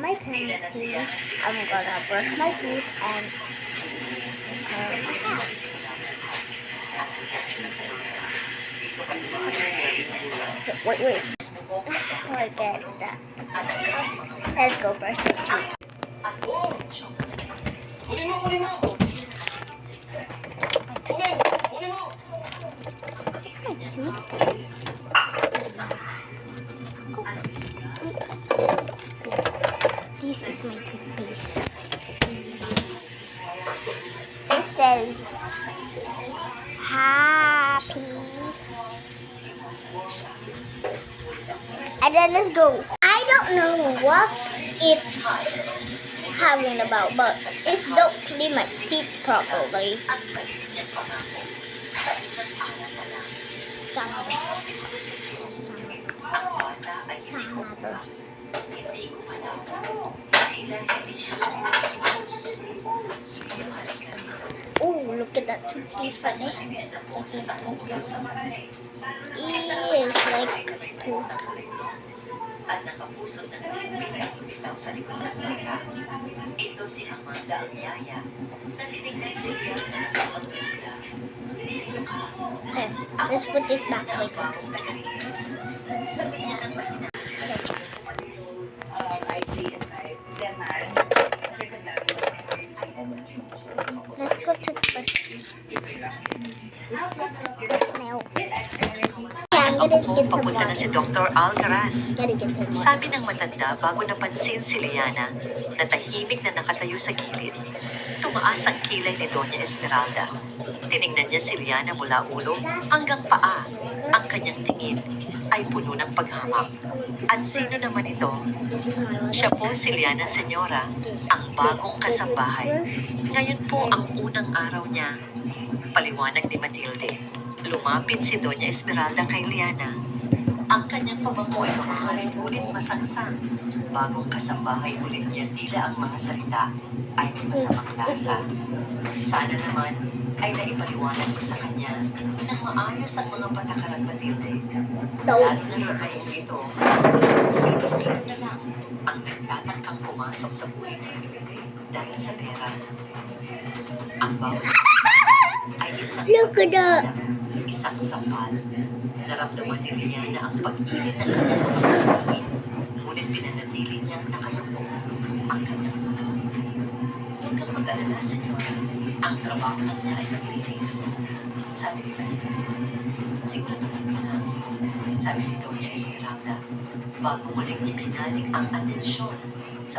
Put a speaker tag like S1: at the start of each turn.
S1: my turn to, I'm gonna brush my teeth and so wait. Forget that. Let's go brush your teeth. It's my toothpaste. This is my toothpaste. It says happy. And then let's go. I don't know what it's having about, but it's don't clean my teeth properly. Oh, look at that toothpaste right there. It's like poop.
S2: At nakapusot ng mahigpit ang bitaw sa likod ng mata. Ito si Amanda ang yaya. Natinignan si Liana ng kapagduda. Sino ka?
S1: Okay, let's put this back.
S2: Ang bagong tagalinis. Sa kanya ng mahina.
S1: Let's go to milk. I'm gonna
S2: Ako
S1: get some
S2: papunta na si
S1: water.
S2: Dr. Alcaraz.
S1: Gotta get some water.
S2: Sabi ng matanda bago napansin si Liana na tahimik na nakatayo sa gilid. Tumaas ang kilay ni Doña Esmeralda. Tiningnan niya si Liana mula ulo hanggang paa. Ang kanyang tingin ay puno ng paghamak. At sino naman ito? Siya po si Liana Senyora, ang bagong kasambahay. Ngayon po ang unang araw niya. Paliwanag ni Matilde. Lumapit si Doña Esmeralda kay Liana. Ang kanyang pabango ay mamahalin ngunit masangsang. Bagong kasambahay ulit niya tila ang mga salita ay may masamang lasa. Sana naman ay naipaliwanag mo sa kanya nang maayos ang mga patakaran, Matilde. Lalo na sa panahon ito, sino-sino na lang ang nagtatangkang pumasok sa buhay namin dahil sa pera. Ang bawat ay isang
S1: Look at that.
S2: isang sampal. Naramdaman ni Liana ang pag-init ng kanyang mga kasingin, ngunit pinanatili niyang nakayuko ang kanyang mundo. Huwag kang mag-alala, Senyora. Ang trabaho lang niya ay maglinis. Sabi ni Matilde. Siguraduhin mo lang. Sabi ni Doña Esmeralda, bago muling ibinalik ang atensyon